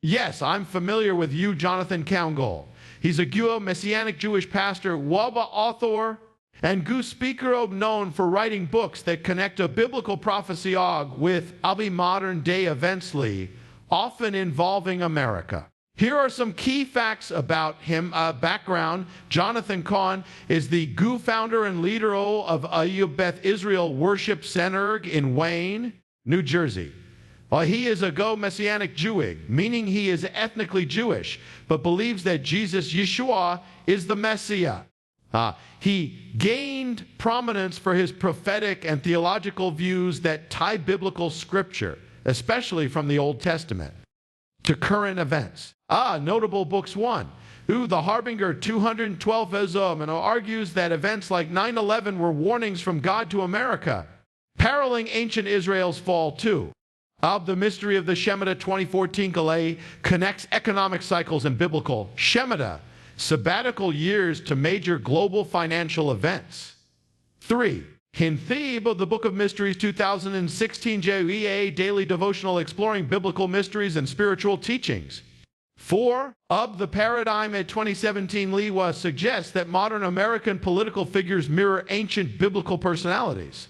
Yes, I'm familiar with you, Jonathan Cahn. He's a Gua Messianic Jewish pastor, Waba author, and Gu speaker known for writing books that connect a biblical prophecy with modern day events, often involving America. Here are some key facts about him. Background: Jonathan Cahn is the Gu founder and leader of Beth Israel Worship Center in Wayne, New Jersey. He is a Go Messianic Jew, meaning he is ethnically Jewish, but believes that Jesus, Yeshua, is the Messiah. He gained prominence for his prophetic and theological views that tie biblical scripture, especially from the Old Testament, to current events. Notable books: 1. The Harbinger 212 and argues that events like 9/11 were warnings from God to America, paralleling ancient Israel's fall. 2. The Mystery of the Shemitah 2014 Galei connects economic cycles and biblical Shemitah sabbatical years to major global financial events. 3. Hinthib of the Book of Mysteries 2016 JEA Daily Devotional exploring biblical mysteries and spiritual teachings. 4. The Paradigm at 2017 Liwa suggests that modern American political figures mirror ancient biblical personalities.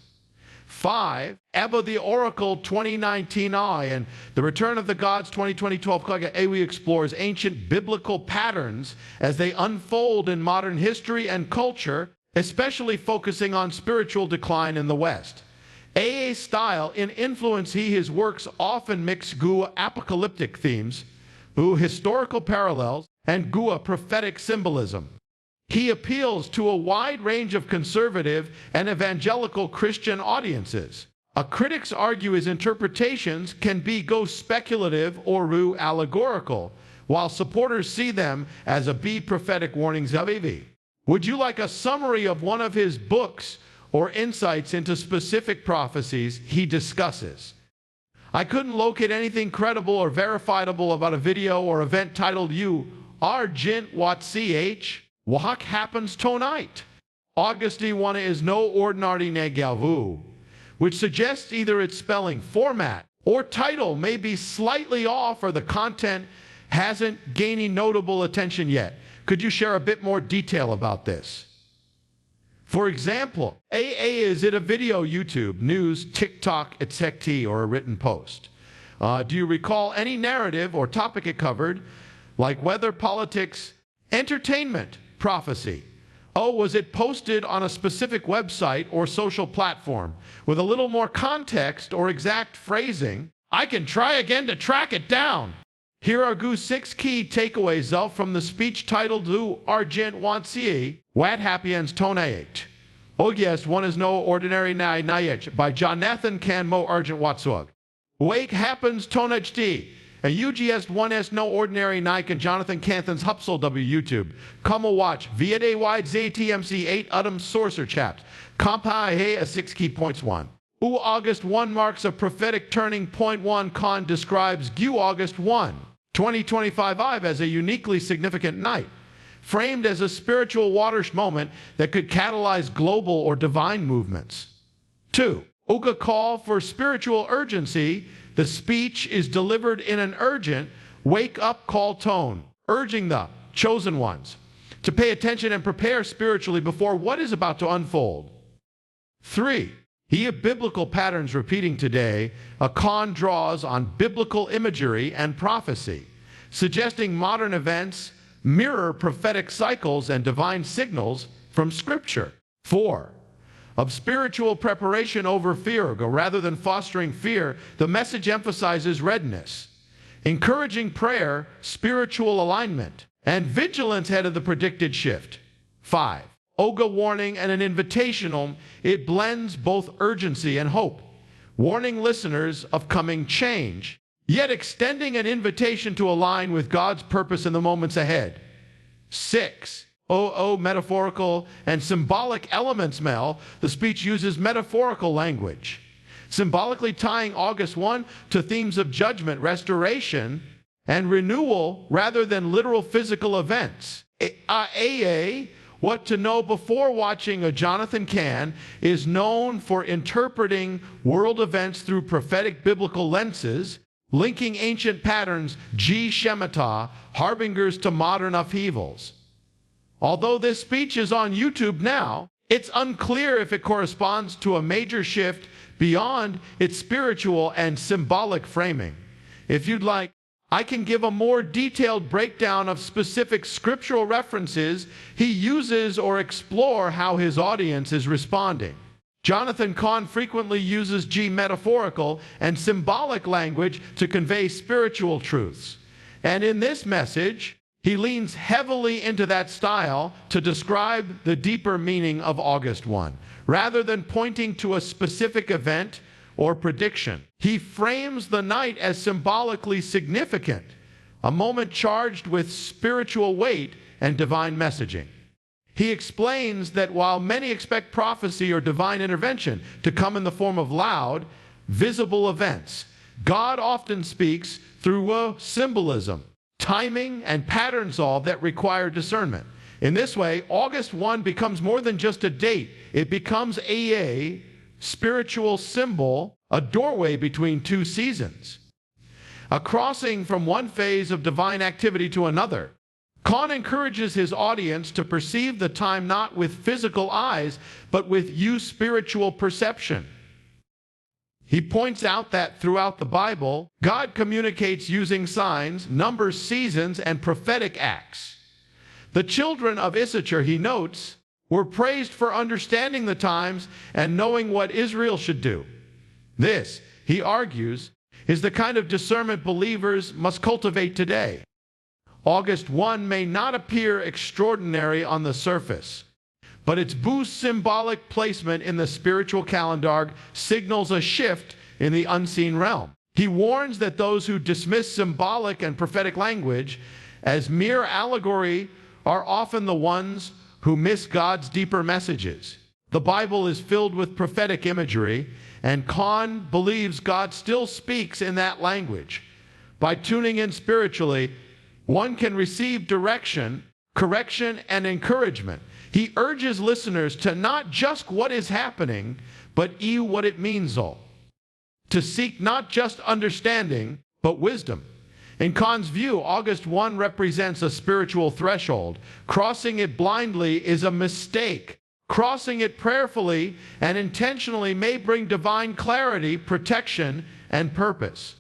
5. Abba the Oracle 2019 and The Return of the Gods 2012 Awi explores ancient biblical patterns as they unfold in modern history and culture, especially focusing on spiritual decline in the West. AA style in influence his works often mix Gua apocalyptic themes, historical parallels, and Gua prophetic symbolism. He appeals to a wide range of conservative and evangelical Christian audiences. Critics argue his interpretations can be speculative or allegorical, while supporters see them as prophetic warnings of EV. Would you like a summary of one of his books or insights into specific prophecies he discusses? I couldn't locate anything credible or verifiable about a video or event titled audgust01 what happens tonight. audgust01 is no ordinary negavu, which suggests either its spelling format or title may be slightly off or the content hasn't gained notable attention yet. Could you share a bit more detail about this? For example, is it a video, YouTube, news, TikTok, etc., or a written post? Do you recall any narrative or topic it covered, like weather, politics, entertainment, prophecy? Was it posted on a specific website or social platform with a little more context or exact phrasing? I can try again to track it down. Here are 6 key takeaways from the speech titled audgust01 what happens tonight. August-1 is no ordinary NIGH by Jonathan Cahn mo argent watsug. Wake happens tonight. And UGS1 is no ordinary NIGH and Jonathan Cahn's Hupsel W YouTube. Come watch via day wide ZTMC 8 Udum Sorcerer Chaps. Compa a 6 key points 1. August-1 marks a prophetic turning point. 1 Cahn describes August-1, 2025 as a uniquely significant night, framed as a spiritual watershed moment that could catalyze global or divine movements. 2. Uga call for spiritual urgency. The speech is delivered in an urgent, wake-up call tone, urging the chosen ones to pay attention and prepare spiritually before what is about to unfold. 3. Biblical patterns repeating today. Cahn draws on biblical imagery and prophecy, suggesting modern events mirror prophetic cycles and divine signals from Scripture. 4. Of spiritual preparation over fear, rather than fostering fear, the message emphasizes readiness, encouraging prayer, spiritual alignment, and vigilance ahead of the predicted shift. 5. Oga warning and an invitational. It blends both urgency and hope, warning listeners of coming change, yet extending an invitation to align with God's purpose in the moments ahead. 6. Metaphorical and symbolic elements. The speech uses metaphorical language, symbolically tying August-1 to themes of judgment, restoration, and renewal rather than literal physical events. What to know before watching a Jonathan Cahn is known for interpreting world events through prophetic biblical lenses, linking ancient patterns, G. Shemitah, harbingers to modern upheavals. Although this speech is on YouTube now, it's unclear if it corresponds to a major shift beyond its spiritual and symbolic framing. If you'd like, I can give a more detailed breakdown of specific scriptural references he uses or explore how his audience is responding. Jonathan Cahn frequently uses metaphorical and symbolic language to convey spiritual truths. And in this message, he leans heavily into that style to describe the deeper meaning of August 1. Rather than pointing to a specific event or prediction, he frames the night as symbolically significant, a moment charged with spiritual weight and divine messaging. He explains that while many expect prophecy or divine intervention to come in the form of loud, visible events, God often speaks through a symbolism, timing, and pattern solve that require discernment. In this way, August 1 becomes more than just a date. It becomes a spiritual symbol, a doorway between two seasons, a crossing from one phase of divine activity to another. Cahn encourages his audience to perceive the time not with physical eyes, but with spiritual perception. He points out that throughout the Bible, God communicates using signs, numbers, seasons, and prophetic acts. The children of Issachar, he notes, were praised for understanding the times and knowing what Israel should do. This, he argues, is the kind of discernment believers must cultivate today. August 1 may not appear extraordinary on the surface, but its symbolic placement in the spiritual calendar signals a shift in the unseen realm. He warns that those who dismiss symbolic and prophetic language as mere allegory are often the ones who miss God's deeper messages. The Bible is filled with prophetic imagery, and Cahn believes God still speaks in that language. By tuning in spiritually, one can receive direction, correction, and encouragement. He urges listeners to not just what is happening, but what it means all. To seek not just understanding, but wisdom. In Cahn's view, August 1 represents a spiritual threshold. Crossing it blindly is a mistake. Crossing it prayerfully and intentionally may bring divine clarity, protection, and purpose.